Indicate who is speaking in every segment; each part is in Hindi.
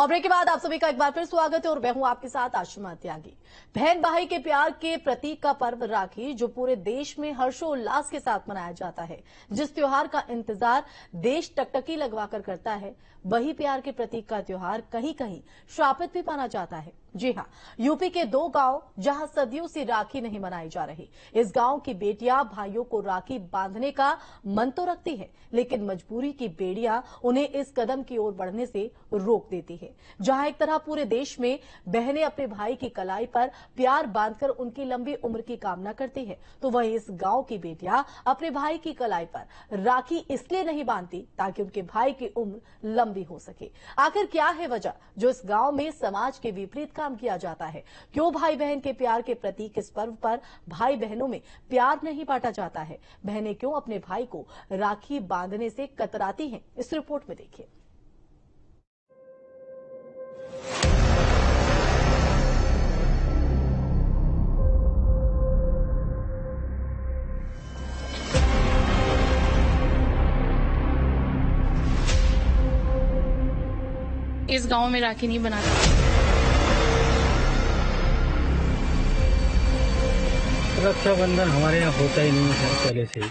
Speaker 1: और ब्रेक के बाद आप सभी का एक बार फिर स्वागत है और मैं हूं आपके साथ आशिमा त्यागी। बहन भाई के प्यार के प्रतीक का पर्व राखी जो पूरे देश में हर्षोल्लास के साथ मनाया जाता है। जिस त्योहार का इंतजार देश टकटकी लगवाकर करता है, वही प्यार के प्रतीक का त्योहार कहीं कहीं श्रापित भी माना जाता है। जी हां, यूपी के 2 गांव जहां सदियों से राखी नहीं मनाई जा रही। इस गांव की बेटियां भाइयों को राखी बांधने का मन तो रखती है, लेकिन मजबूरी की बेड़ियां उन्हें इस कदम की ओर बढ़ने से रोक देती है। जहां एक तरह पूरे देश में बहनें अपने भाई की कलाई पर प्यार बांधकर उनकी लंबी उम्र की कामना करती है, तो वहीं इस गांव की बेटियां अपने भाई की कलाई पर राखी इसलिए नहीं बांधती ताकि उनके भाई की उम्र लंबी हो सके। आखिर क्या है वजह जो इस गांव में समाज के विपरीत काम किया जाता है? क्यों भाई बहन के प्यार के प्रतीक इस पर्व पर भाई बहनों में प्यार नहीं बांटा जाता है? बहनें क्यों अपने भाई को राखी बांधने से कतराती हैं? इस रिपोर्ट में देखिए।
Speaker 2: इस गांव में राखी नहीं बनाते।
Speaker 3: रक्षाबंधन हमारे यहाँ होता ही नहीं है पहले से ही।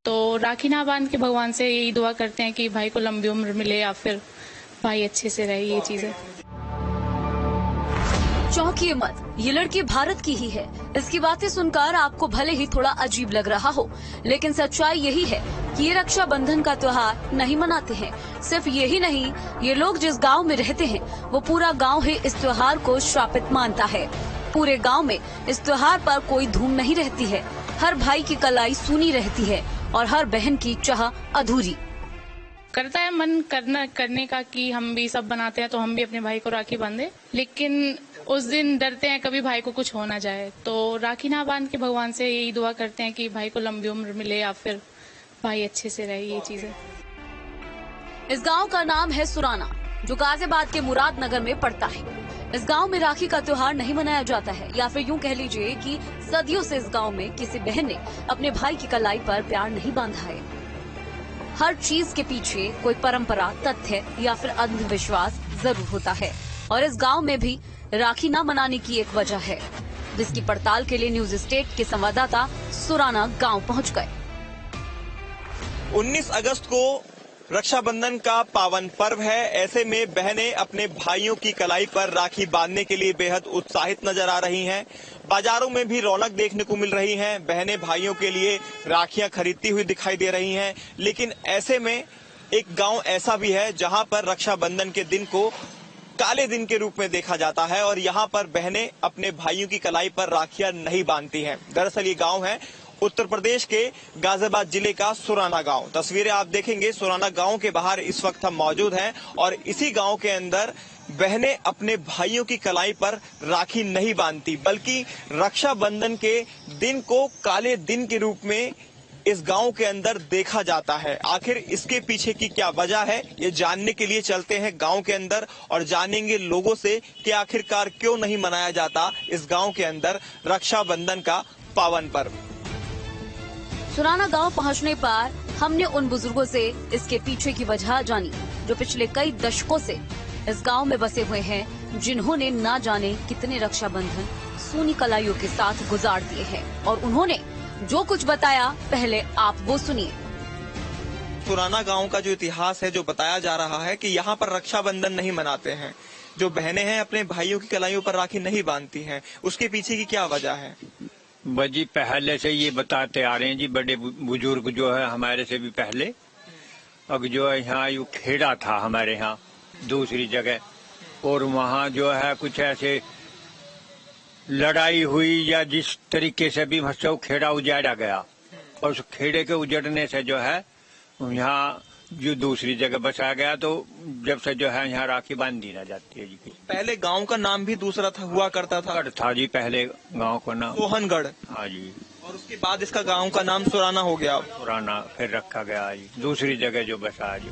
Speaker 2: तो राखी ना बांध के भगवान से यही दुआ करते हैं कि भाई को लंबी उम्र मिले या फिर भाई अच्छे से रहे। ये चीज है।
Speaker 4: चौंकिए मत, ये लड़की भारत की ही है। इसकी बातें सुनकर आपको भले ही थोड़ा अजीब लग रहा हो, लेकिन सच्चाई यही है कि ये रक्षाबंधन का त्योहार नहीं मनाते हैं। सिर्फ यही नहीं, ये लोग जिस गांव में रहते हैं वो पूरा गांव ही इस त्योहार को श्रापित मानता है। पूरे गांव में इस त्योहार पर कोई धूम नहीं रहती है। हर भाई की कलाई सूनी रहती है और हर बहन की चाह अधूरी।
Speaker 2: करता है मन करने का कि हम भी सब बनाते हैं तो हम भी अपने भाई को राखी बांधे, लेकिन उस दिन डरते हैं कभी भाई को कुछ हो ना जाए, तो राखी ना बांध के भगवान से यही दुआ करते हैं कि भाई को लंबी उम्र मिले या फिर भाई अच्छे से रहे। ये चीज है।
Speaker 4: इस गांव का नाम है सुराना, जो गाजियाबाद के मुरादनगर में पड़ता है। इस गांव में राखी का त्योहार नहीं मनाया जाता है, या फिर यूं कह लीजिए कि सदियों से इस गांव में किसी बहन ने अपने भाई की कलाई पर प्यार नहीं बांधा है। हर चीज के पीछे कोई परंपरा, तथ्य या फिर अंधविश्वास जरूर होता है, और इस गांव में भी राखी न मनाने की एक वजह है, जिसकी पड़ताल के लिए न्यूज स्टेट के संवाददाता सुराना गांव पहुंच गए।
Speaker 5: 19 अगस्त को रक्षाबंधन का पावन पर्व है। ऐसे में बहनें अपने भाइयों की कलाई पर राखी बांधने के लिए बेहद उत्साहित नजर आ रही हैं। बाजारों में भी रौनक देखने को मिल रही है। बहनें भाइयों के लिए राखियां खरीदती हुई दिखाई दे रही हैं। लेकिन ऐसे में एक गांव ऐसा भी है जहां पर रक्षाबंधन के दिन को काले दिन के रूप में देखा जाता है और यहाँ पर बहनें अपने भाइयों की कलाई पर राखियां नहीं बांधती हैं। दरअसल ये गांव है उत्तर प्रदेश के गाजियाबाद जिले का सुराना गांव। तस्वीरें आप देखेंगे, सुराना गांव के बाहर इस वक्त हम मौजूद हैं और इसी गांव के अंदर बहनें अपने भाइयों की कलाई पर राखी नहीं बांधती, बल्कि रक्षाबंधन के दिन को काले दिन के रूप में इस गांव के अंदर देखा जाता है। आखिर इसके पीछे की क्या वजह है, ये जानने के लिए चलते हैं गांव के अंदर और जानेंगे लोगों से कि आखिरकार क्यों नहीं मनाया जाता इस गांव के अंदर रक्षाबंधन का पावन पर्व।
Speaker 4: सुराना गांव पहुंचने पर हमने उन बुजुर्गों से इसके पीछे की वजह जानी, जो पिछले कई दशकों से इस गांव में बसे हुए हैं, जिन्होंने ना जाने कितने रक्षाबंधन सूनी कलाइयों के साथ गुजार दिए हैं। और उन्होंने जो कुछ बताया, पहले आप वो सुनिए।
Speaker 5: सुराना गांव का जो इतिहास है, जो बताया जा रहा है कि यहाँ पर रक्षाबंधन नहीं मनाते हैं, जो बहनें हैं अपने भाइयों की कलाइयों पर राखी नहीं बांधती हैं, उसके पीछे की क्या वजह है?
Speaker 3: जी पहले से ये बताते आ रहे हैं जी, बड़े बुजुर्ग जो है हमारे से भी पहले। अब जो है यहाँ यू खेड़ा था हमारे यहाँ दूसरी जगह, और वहाँ जो है कुछ ऐसे लड़ाई हुई या जिस तरीके से भी वो खेड़ा उजाड़ा गया, और उस खेड़े के उजड़ने से जो है यहाँ जो दूसरी जगह बसाया गया, तो जब से जो है यहाँ राखी बांधी ना जाती है जी।
Speaker 5: पहले गांव का नाम भी दूसरा था, हुआ करता था
Speaker 3: जी पहले गांव का नाम
Speaker 5: सोहनगढ़।
Speaker 3: हाँ जी,
Speaker 5: और उसके बाद इसका गांव का नाम सुराना हो गया।
Speaker 3: पुराना फिर रखा गया जी, दूसरी जगह जो बसाया जी।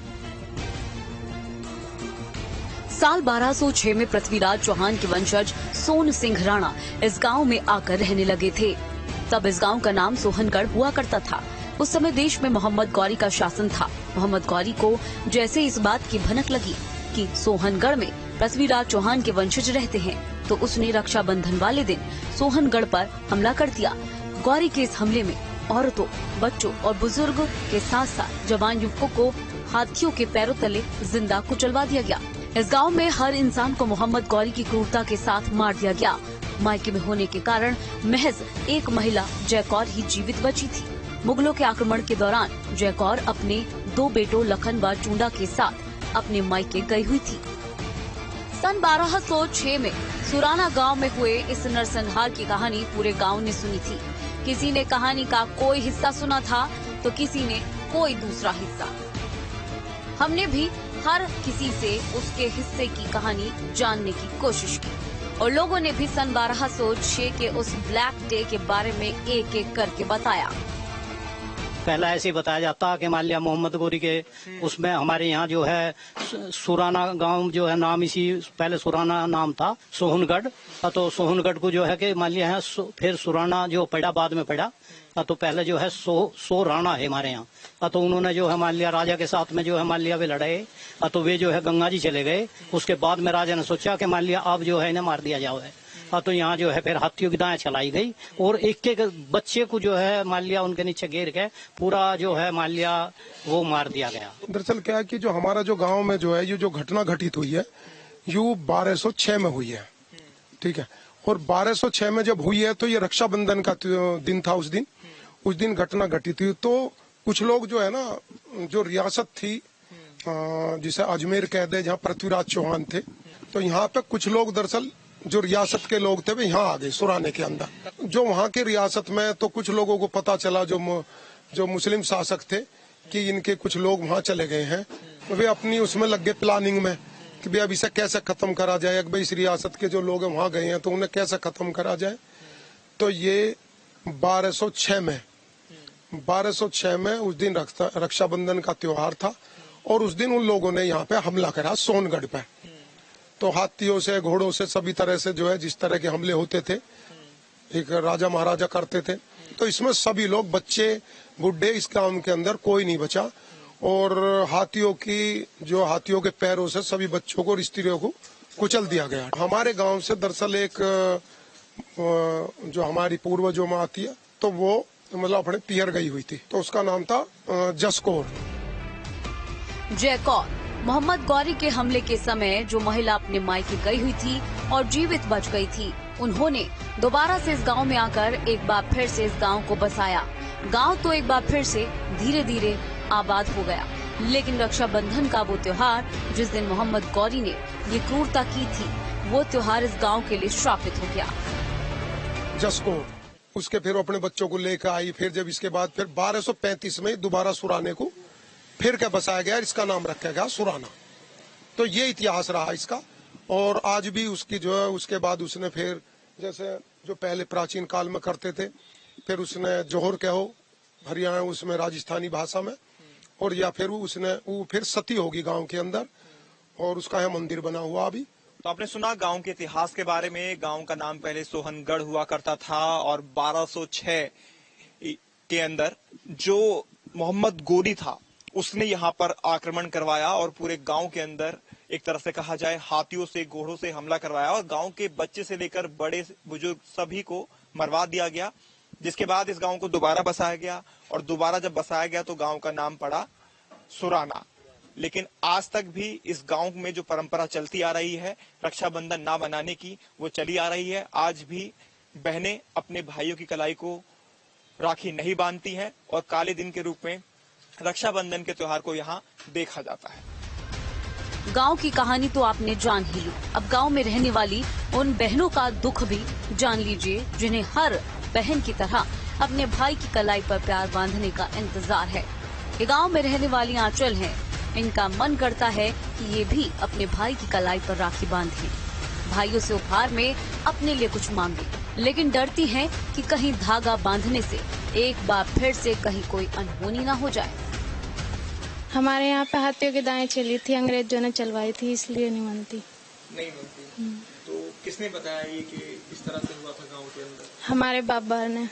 Speaker 4: साल 1206 में पृथ्वीराज चौहान के वंशज सोन सिंह राणा इस गांव में आकर रहने लगे थे। तब इस गांव का नाम सोहनगढ़ हुआ करता था। उस समय देश में मोहम्मद गौरी का शासन था। मोहम्मद गौरी को जैसे इस बात की भनक लगी कि सोहनगढ़ में पृथ्वीराज चौहान के वंशज रहते हैं, तो उसने रक्षाबंधन वाले दिन सोहनगढ़ पर हमला कर दिया। गौरी के इस हमले में औरतों, बच्चों और बुजुर्ग के साथ साथ जवान युवकों को हाथियों के पैरों तले जिंदा कुचलवा दिया गया। इस गांव में हर इंसान को मोहम्मद गौरी की क्रूरता के साथ मार दिया गया। मायके में होने के कारण महज एक महिला जयकौर ही जीवित बची थी। मुगलों के आक्रमण के दौरान जयकौर अपने 2 बेटों लखन व चूंडा के साथ अपने मायके गई हुई थी। सन 1206 में सुराना गांव में हुए इस नरसंहार की कहानी पूरे गांव ने सुनी थी। किसी ने कहानी का कोई हिस्सा सुना था तो किसी ने कोई दूसरा हिस्सा। हमने भी हर किसी से उसके हिस्से की कहानी जानने की कोशिश की और लोगों ने भी सन 1206 के उस ब्लैक डे के बारे में एक एक करके बताया।
Speaker 6: पहला ऐसे बताया जाता कि मान लिया मोहम्मद गौरी के उसमें हमारे यहाँ जो है सुराना गांव जो है नाम इसी पहले सुराना नाम था सोहनगढ़। तो सोहनगढ़ को जो है कि मान लिया है फिर सुराना जो पड़ा बाद में पड़ा। तो पहले जो है सो राणा है हमारे यहाँ। तो उन्होंने जो है मान लिया राजा के साथ में जो है मान लिया वे लड़े। तो वे जो है गंगा जी चले गए। उसके बाद में राजा ने सोचा कि मान लिया अब जो है इन्हें मार दिया जाए। तो यहाँ जो है फिर हाथियों की दाएं चलाई गई और एक एक बच्चे को जो है मान लिया उनके नीचे घेर के पूरा जो है मान लिया वो मार दिया गया।
Speaker 7: दरअसल क्या है कि जो हमारा जो गांव में जो है ये जो घटना घटित हुई है यू 1206 में हुई है, ठीक है। और 1206 में जब हुई है तो ये रक्षाबंधन का दिन था। उस दिन घटना घटित हुई। तो कुछ लोग जो है ना जो रियासत थी जिसे अजमेर कह दे जहाँ पृथ्वीराज चौहान थे, तो यहाँ पे कुछ लोग दरअसल जो रियासत के लोग वे यहाँ आ गए सुराने के अंदर। जो वहाँ के रियासत में तो कुछ लोगों को पता चला जो मुस्लिम शासक थे कि इनके कुछ लोग वहाँ चले गए हैं। वे अपनी उसमें लग गए प्लानिंग में कि भाई अब इसे कैसे खत्म करा जाए। भाई इस रियासत के जो लोग वहाँ गए हैं तो उन्हें कैसे खत्म करा जाए। तो ये 1206 में उस दिन रक्षाबंधन का त्योहार था और उस दिन उन लोगों ने यहाँ पे हमला करा सोहनगढ़ पे। तो हाथियों से घोड़ों से सभी तरह से जो है जिस तरह के हमले होते थे एक राजा महाराजा करते थे। तो इसमें सभी लोग बच्चे बुढ़े इस गांव के अंदर कोई नहीं बचा और हाथियों के पैरों से सभी बच्चों को स्त्रियों को कुचल दिया गया। हमारे गांव से दरअसल एक जो हमारी पूर्वजों में आती है तो वो मतलब अपने पियर गई हुई थी तो उसका नाम था जसकौर।
Speaker 4: जयकौर मोहम्मद गौरी के हमले के समय जो महिला अपने मायके गई हुई थी और जीवित बच गई थी, उन्होंने दोबारा से इस गांव में आकर एक बार फिर से इस गांव को बसाया। गांव तो एक बार फिर से धीरे धीरे आबाद हो गया, लेकिन रक्षाबंधन का वो त्योहार जिस दिन मोहम्मद गौरी ने ये क्रूरता की थी, वो त्योहार इस गांव के लिए श्रापित हो गया।
Speaker 7: जसकौर उसके फिर अपने बच्चों को लेकर आई। फिर जब इसके बाद फिर 1235 में दोबारा सुराने को फिर क्या बसाया गया, इसका नाम रखा गया सुराना। तो ये इतिहास रहा इसका। और आज भी उसकी जो है उसके बाद उसने फिर जैसे जो पहले प्राचीन काल में करते थे फिर उसने जोहर कहो हरियाणा उसमें राजस्थानी भाषा में और या फिर वो फिर सती होगी गांव के अंदर और उसका यहाँ मंदिर बना हुआ अभी।
Speaker 5: तो आपने सुना गांव के इतिहास के बारे में। गांव का नाम पहले सोहनगढ़ हुआ करता था और 1206 के अंदर जो मोहम्मद गौरी था उसने यहाँ पर आक्रमण करवाया और पूरे गांव के अंदर एक तरह से कहा जाए हाथियों से घोड़ों से हमला करवाया और गांव के बच्चे से लेकर बड़े बुजुर्ग सभी को मरवा दिया गया। जिसके बाद इस गांव को दोबारा बसाया गया और दोबारा जब बसाया गया तो गांव का नाम पड़ा सुराना। लेकिन आज तक भी इस गांव में जो परंपरा चलती आ रही है रक्षाबंधन ना बनाने की, वो चली आ रही है। आज भी बहनें अपने भाइयों की कलाई को राखी नहीं बांधती हैं और काले दिन के रूप में रक्षाबंधन के त्योहार को यहाँ देखा जाता है।
Speaker 4: गांव की कहानी तो आपने जान ही ली, अब गांव में रहने वाली उन बहनों का दुख भी जान लीजिए जिन्हें हर बहन की तरह अपने भाई की कलाई पर प्यार बांधने का इंतजार है। ये गांव में रहने वाली आंचल हैं, इनका मन करता है कि ये भी अपने भाई की कलाई पर राखी बांधें, भाइयों से उपहार में अपने लिए कुछ मांगे, लेकिन डरती हैं कि कहीं धागा बांधने से एक बार फिर से कहीं कोई अनहोनी न हो जाए।
Speaker 2: हमारे यहाँ पे हाथियों की दाएं चली थी, अंग्रेजों ने चलवाई थी, इसलिए नहीं मानती।
Speaker 5: तो किसने बताया ये कि इस तरह से हुआ था गांव के अंदर?
Speaker 2: हमारे बाबा ने।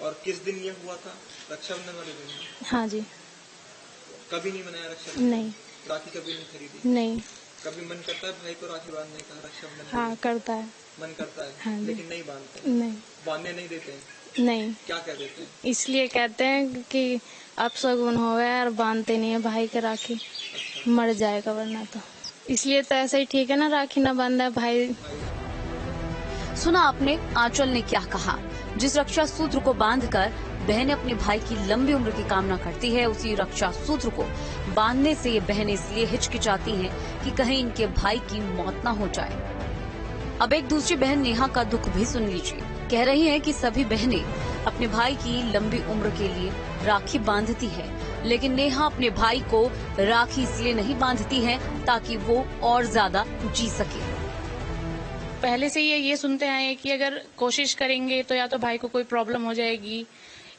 Speaker 5: और किस दिन ये हुआ था? रक्षाबंधन वाले दिन?
Speaker 2: हाँ जी।
Speaker 5: कभी नहीं मनाया रक्षाबंधन?
Speaker 2: नहीं।
Speaker 5: राखी कभी नहीं खरीदी?
Speaker 2: नहीं।
Speaker 5: कभी मन करता है भाई को राखी बांधने का, रक्षाबंधन?
Speaker 2: हाँ करता है।
Speaker 5: मन करता है,
Speaker 2: हाँ जी।
Speaker 5: लेकिन नहीं बांधते?
Speaker 2: नहीं
Speaker 5: बांधने नहीं देते हैं?
Speaker 2: नहीं,
Speaker 5: क्या कह देते हैं?
Speaker 2: इसलिए कहते हैं कि अब शगुन हो गया और बांधते नहीं है भाई के राखी, मर जाएगा वरना तो। इसलिए तो ऐसा ही ठीक है ना, राखी ना बांधा भाई।
Speaker 4: सुना आपने आंचल ने क्या कहा। जिस रक्षा सूत्र को बांधकर बहनें अपने भाई की लंबी उम्र की कामना करती है, उसी रक्षा सूत्र को बांधने से ये बहनें इसलिए हिचकिचाती हैं कि कहीं इनके भाई की मौत न हो जाए। अब एक दूसरी बहन नेहा का दुख भी सुन लीजिए। कह रही है कि सभी बहनें अपने भाई की लंबी उम्र के लिए राखी बांधती है, लेकिन नेहा अपने भाई को राखी इसलिए नहीं बांधती है ताकि वो और ज्यादा जी सके।
Speaker 2: पहले से ये सुनते आए हैं कि अगर कोशिश करेंगे तो या तो भाई को कोई प्रॉब्लम हो जाएगी,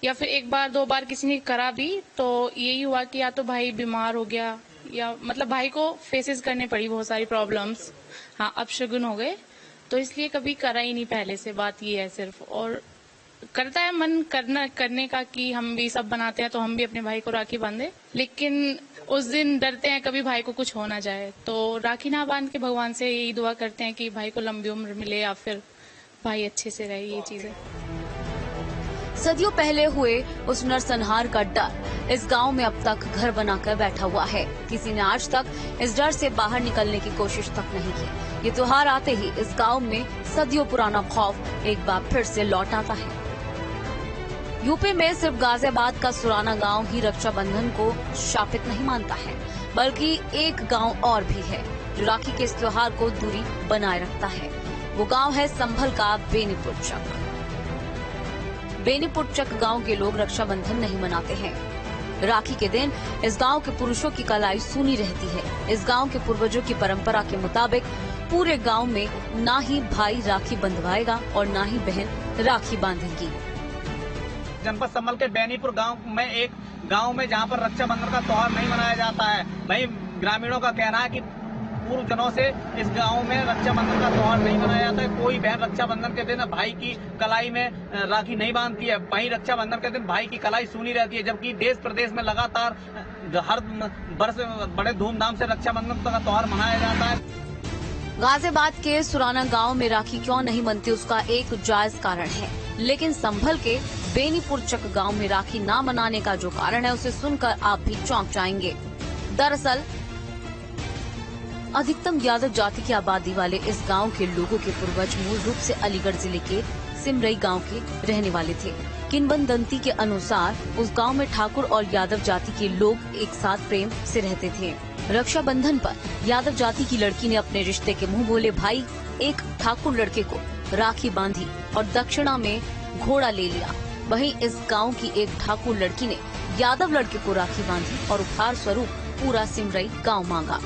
Speaker 2: या फिर एक बार दो बार किसी ने करा भी तो यही हुआ कि या तो भाई बीमार हो गया, या मतलब भाई को फेसेस करने पड़ी बहुत सारी प्रॉब्लम्स। हाँ, अब शगुन हो गए तो इसलिए कभी करा ही नहीं पहले से। बात ये है सिर्फ, और करता है मन करने का कि हम भी सब बनाते हैं तो हम भी अपने भाई को राखी बांधे, लेकिन उस दिन डरते हैं कभी भाई को कुछ हो ना जाए, तो राखी ना बांध के भगवान से यही दुआ करते हैं कि भाई को लंबी उम्र मिले या फिर भाई अच्छे से रहे। ये चीजें
Speaker 4: सदियों पहले हुए उस नरसंहार का डर इस गांव में अब तक घर बनाकर बैठा हुआ है। किसी ने आज तक इस डर से बाहर निकलने की कोशिश तक नहीं की। ये त्योहार आते ही इस गांव में सदियों पुराना खौफ एक बार फिर से लौट आता है। यूपी में सिर्फ गाजियाबाद का सुराना गांव ही रक्षाबंधन को शापित नहीं मानता है, बल्कि एक गांव और भी है जो राखी के इस त्योहार को दूरी बनाए रखता है। वो गांव है संभल का बेनीपुर चक। बेनीपुर चक गांव के लोग रक्षाबंधन नहीं मनाते हैं। राखी के दिन इस गांव के पुरुषों की कलाई सूनी रहती है। इस गांव के पूर्वजों की परंपरा के मुताबिक पूरे गांव में ना ही भाई राखी बंधवाएगा और ना ही बहन राखी बांधेगी।
Speaker 6: जनपद संभल के बेनीपुर गांव में एक गांव में जहां पर रक्षाबंधन का त्योहार नहीं मनाया जाता है। वहीं ग्रामीणों का कहना है कि पूर्व जनों से इस गांव में रक्षाबंधन का त्योहार नहीं मनाया जाता है। कोई बहन रक्षाबंधन के दिन भाई की कलाई में राखी नहीं बांधती है। वहीं रक्षाबंधन के दिन भाई की कलाई सूनी रहती है, जबकि देश प्रदेश में लगातार हर वर्ष बड़े धूमधाम से रक्षाबंधन का त्योहार मनाया जाता है।
Speaker 4: गाजियाबाद के सुराना गांव में राखी क्यों नहीं बनती, उसका एक जायज कारण है, लेकिन संभल के बेनीपुर चक गांव में राखी ना मनाने का जो कारण है उसे सुनकर आप भी चौंक जाएंगे। दरअसल अधिकतम यादव जाति की आबादी वाले इस गांव के लोगों के पूर्वज मूल रूप से अलीगढ़ जिले के सिमरई गांव के रहने वाले थे। किंवदंती के अनुसार उस गांव में ठाकुर और यादव जाति के लोग एक साथ प्रेम से रहते थे। रक्षाबंधन पर यादव जाति की लड़की ने अपने रिश्ते के मुंह बोले भाई एक ठाकुर लड़के को राखी बांधी और दक्षिणा में घोड़ा ले लिया। वहीं इस गांव की एक ठाकुर लड़की ने यादव लड़के को राखी बांधी और उपहार स्वरूप पूरा सिमरई गांव मांगा।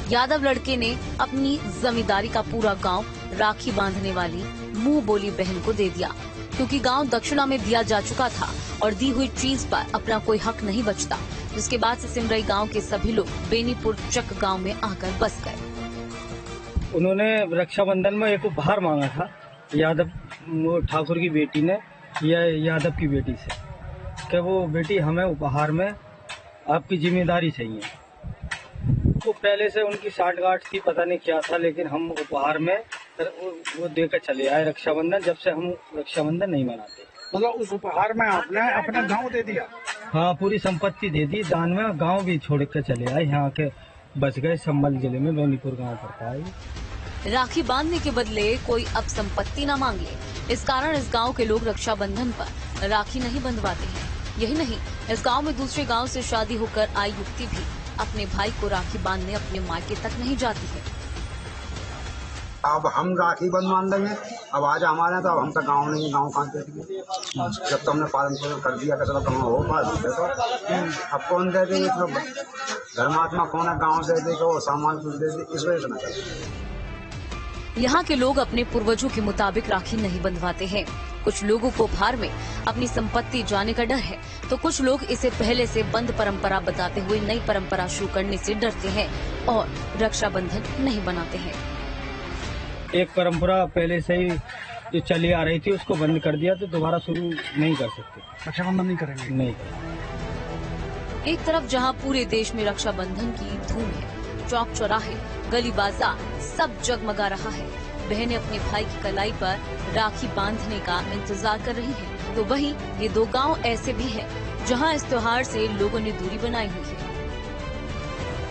Speaker 4: यादव लड़के ने अपनी जमींदारी का पूरा गांव राखी बांधने वाली मुंह बोली बहन को दे दिया, क्योंकि गांव दक्षिणा में दिया जा चुका था और दी हुई चीज पर अपना कोई हक नहीं बचता। जिसके बाद से सिमरई गांव के सभी लोग बेनीपुर चक गांव में आकर बस गए।
Speaker 6: उन्होंने रक्षाबंधन में एक उपहार मांगा था यादव ठाकुर की बेटी ने या यादव की बेटी से कि वो बेटी हमें उपहार में आपकी जिम्मेदारी चाहिए। तो पहले से उनकी साठगांठ थी, पता नहीं क्या था, लेकिन हम उपहार में वो देकर चले आए रक्षाबंधन। जब से हम रक्षाबंधन नहीं मनाते।
Speaker 8: मतलब उस उपहार में आपने अपना गांव दे दिया?
Speaker 6: हाँ, पूरी संपत्ति दे दी दान में। गांव भी छोड़ के चले आए, यहाँ के बच गए। संभल जिले में बेनीपुर गांव पड़ता है।
Speaker 4: राखी बांधने के बदले कोई अब संपत्ति न मांग ले, इस कारण इस गांव के लोग रक्षाबंधन पर राखी नहीं बंधवाते हैं। यही नहीं, इस गांव में दूसरे गांव से शादी होकर आई युवती भी अपने भाई को राखी बांधने अपने मायके तक नहीं जाती है।
Speaker 8: अब हम राखी बंधवा देंगे, अब आज हमारे यहाँ तो अब हम तो गाँव नहीं, गाँव कहाँ दे दिए। जब तो हमने पालन कर दिया कि चलो तुम हो पास तो अब कौन दे देगी? तो धर्मात्मा कौन है गाँव से देगा, वो सामान कुछ दे दे, इस वजह से ना।
Speaker 4: यहाँ के लोग अपने पूर्वजों के मुताबिक राखी नहीं बंधवाते हैं। कुछ लोगों को भार में अपनी संपत्ति जाने का डर है, तो कुछ लोग इसे पहले से बंद परंपरा बताते हुए नई परंपरा शुरू करने से डरते हैं और रक्षाबंधन नहीं बनाते हैं।
Speaker 6: एक परंपरा पहले से ही जो चली आ रही थी उसको बंद कर दिया, तो दोबारा शुरू नहीं कर सकते।
Speaker 8: रक्षाबंधन नहीं करेंगे?
Speaker 6: नहीं।
Speaker 4: एक तरफ जहां पूरे देश में रक्षाबंधन की धूम है, चौक चौराहे, गली बाजार सब जगमगा रहा है। बहनें अपने भाई की कलाई पर राखी बांधने का इंतजार कर रही हैं। तो वहीं ये दो गांव ऐसे भी हैं जहां इस त्योहार से लोगों ने दूरी बनाई हुई है।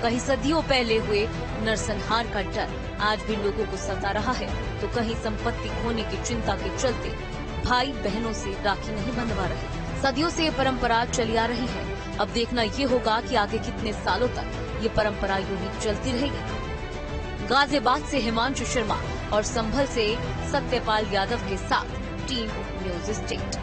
Speaker 4: कहीं सदियों पहले हुए नरसंहार का डर आज भी लोगों को सता रहा है, तो कहीं संपत्ति खोने की चिंता के चलते भाई बहनों से राखी नहीं बंधवा रहे। सदियों से ये परंपरा चली आ रही है। अब देखना ये होगा कि आगे कितने सालों तक ये परंपरा यूं ही चलती रहेगी। गाजियाबाद से हिमांशु शर्मा और संभल से सत्यपाल यादव के साथ टीम न्यूज स्टेट।